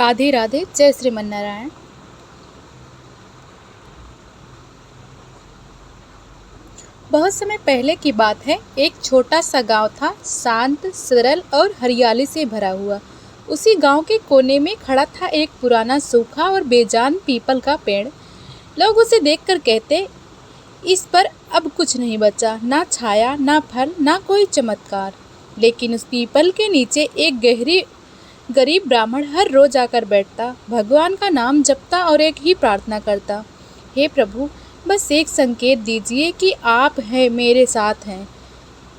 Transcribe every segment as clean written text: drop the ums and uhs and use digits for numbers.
राधे राधे। जय श्रीमन नारायण। बहुत समय पहले की बात है। एक छोटा सा गांव था, शांत, सरल और हरियाली से भरा हुआ। उसी गांव के कोने में खड़ा था एक पुराना सूखा और बेजान पीपल का पेड़। लोग उसे देखकर कहते, इस पर अब कुछ नहीं बचा, ना छाया, ना फल, ना कोई चमत्कार। लेकिन उस पीपल के नीचे एक गरीब ब्राह्मण हर रोज आकर बैठता, भगवान का नाम जपता और एक ही प्रार्थना करता, हे प्रभु, बस एक संकेत दीजिए कि आप हैं, मेरे साथ हैं।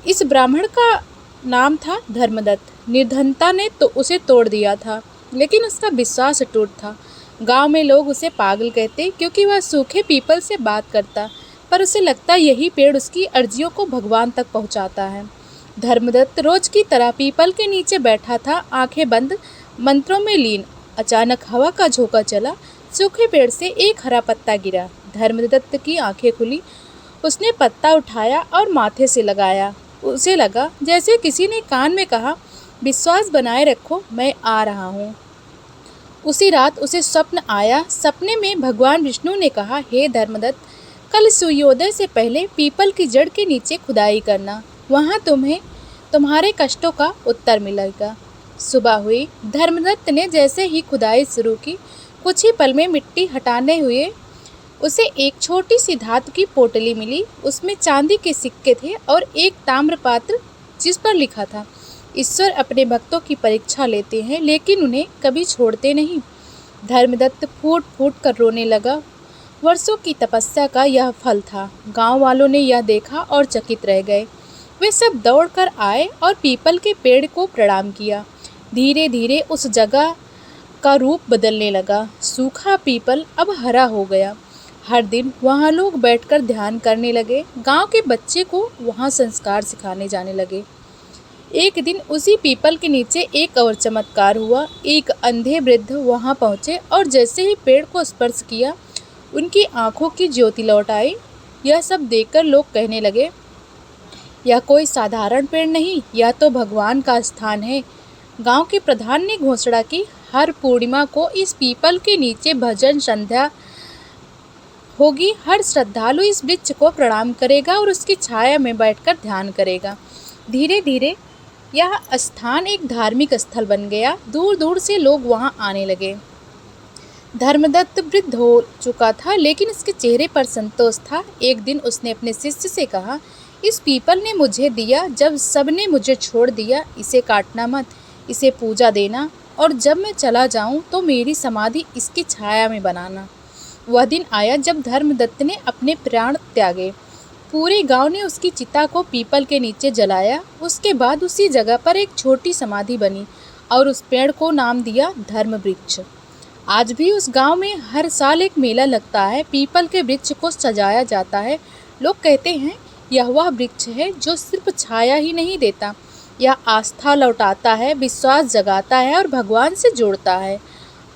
इस ब्राह्मण का नाम था धर्मदत्त। निर्धनता ने तो उसे तोड़ दिया था, लेकिन उसका विश्वास अटूट था। गांव में लोग उसे पागल कहते, क्योंकि वह सूखे पीपल से बात करता, पर उसे लगता यही पेड़ उसकी अर्जियों को भगवान तक पहुंचाता है। धर्मदत्त रोज की तरह पीपल के नीचे बैठा था, आंखें बंद, मंत्रों में लीन। अचानक हवा का झोंका चला, सूखे पेड़ से एक हरा पत्ता गिरा। धर्मदत्त की आंखें खुली। उसने पत्ता उठाया और माथे से लगाया। उसे लगा जैसे किसी ने कान में कहा, विश्वास बनाए रखो, मैं आ रहा हूँ। उसी रात उसे स्वप्न आया। सपने में भगवान विष्णु ने कहा, हे धर्मदत्त, कल सूर्योदय से पहले पीपल की जड़ के नीचे खुदाई करना, वहाँ तुम्हें तुम्हारे कष्टों का उत्तर मिलेगा। सुबह हुई। धर्मदत्त ने जैसे ही खुदाई शुरू की, कुछ ही पल में मिट्टी हटाने हुए उसे एक छोटी सी धातु की पोटली मिली। उसमें चांदी के सिक्के थे और एक ताम्र पात्र, जिस पर लिखा था, ईश्वर अपने भक्तों की परीक्षा लेते हैं, लेकिन उन्हें कभी छोड़ते नहीं। धर्मदत्त फूट फूट कर रोने लगा। वर्षों की तपस्या का यह फल था। गांव वालों ने यह देखा और चकित रह गए। वे सब दौड़कर आए और पीपल के पेड़ को प्रणाम किया। धीरे धीरे उस जगह का रूप बदलने लगा। सूखा पीपल अब हरा हो गया। हर दिन वहाँ लोग बैठकर ध्यान करने लगे। गांव के बच्चे को वहाँ संस्कार सिखाने जाने लगे। एक दिन उसी पीपल के नीचे एक और चमत्कार हुआ। एक अंधे वृद्ध वहाँ पहुँचे और जैसे ही पेड़ को स्पर्श किया, उनकी आंखों की ज्योति लौट आई। यह सब देखकर लोग कहने लगे, यह कोई साधारण पेड़ नहीं, यह तो भगवान का स्थान है। गांव के प्रधान ने घोषणा की, हर पूर्णिमा को इस पीपल के नीचे भजन संध्या होगी। हर श्रद्धालु इस वृक्ष को प्रणाम करेगा और उसकी छाया में बैठकर ध्यान करेगा। धीरे धीरे यह स्थान एक धार्मिक स्थल बन गया। दूर दूर से लोग वहां आने लगे। धर्मदत्त वृद्ध हो चुका था, लेकिन उसके चेहरे पर संतोष था। एक दिन उसने अपने शिष्य से कहा, इस पीपल ने मुझे दिया, जब सबने मुझे छोड़ दिया, इसे काटना मत, इसे पूजा देना, और जब मैं चला जाऊं तो मेरी समाधि इसकी छाया में बनाना। वह दिन आया जब धर्मदत्त ने अपने प्राण त्यागे। पूरे गांव ने उसकी चिता को पीपल के नीचे जलाया। उसके बाद उसी जगह पर एक छोटी समाधि बनी और उस पेड़ को नाम दिया धर्म वृक्ष। आज भी उस गांव में हर साल एक मेला लगता है। पीपल के वृक्ष को सजाया जाता है। लोग कहते हैं, यह वह वृक्ष है जो सिर्फ छाया ही नहीं देता, यह आस्था लौटाता है, विश्वास जगाता है और भगवान से जोड़ता है।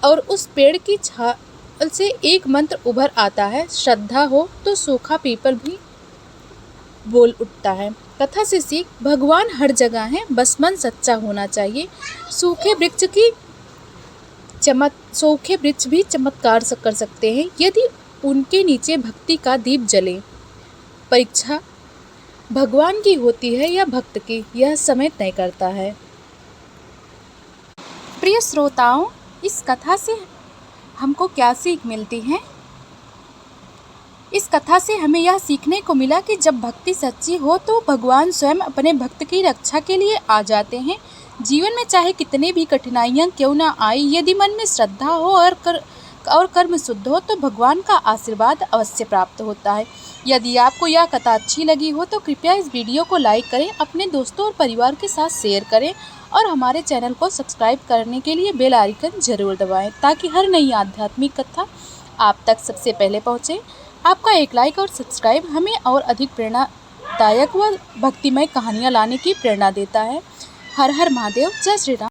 और उस पेड़ की छाल से एक मंत्र उभर आता है, श्रद्धा हो तो सूखा पीपल भी बोल उठता है। कथा से सीख, भगवान हर जगह है, बस मन सच्चा होना चाहिए। सूखे वृक्ष भी चमत्कार कर सकते हैं, यदि उनके नीचे भक्ति का दीप जले। परीक्षा भगवान की होती है या भक्त की, यह समय तय करता है। प्रिय श्रोताओं, इस कथा से हमको क्या सीख मिलती है? इस कथा से हमें यह सीखने को मिला कि जब भक्ति सच्ची हो तो भगवान स्वयं अपने भक्त की रक्षा के लिए आ जाते हैं। जीवन में चाहे कितनी भी कठिनाइयाँ क्यों ना आए, यदि मन में श्रद्धा हो और कर्म शुद्ध हो तो भगवान का आशीर्वाद अवश्य प्राप्त होता है। यदि आपको यह कथा अच्छी लगी हो तो कृपया इस वीडियो को लाइक करें, अपने दोस्तों और परिवार के साथ शेयर करें और हमारे चैनल को सब्सक्राइब करने के लिए बेल आइकन जरूर दबाएं, ताकि हर नई आध्यात्मिक कथा आप तक सबसे पहले पहुँचे। आपका एक लाइक और सब्सक्राइब हमें और अधिक प्रेरणादायक व भक्तिमय कहानियाँ लाने की प्रेरणा देता है। हर हर महादेव। जय श्री राम।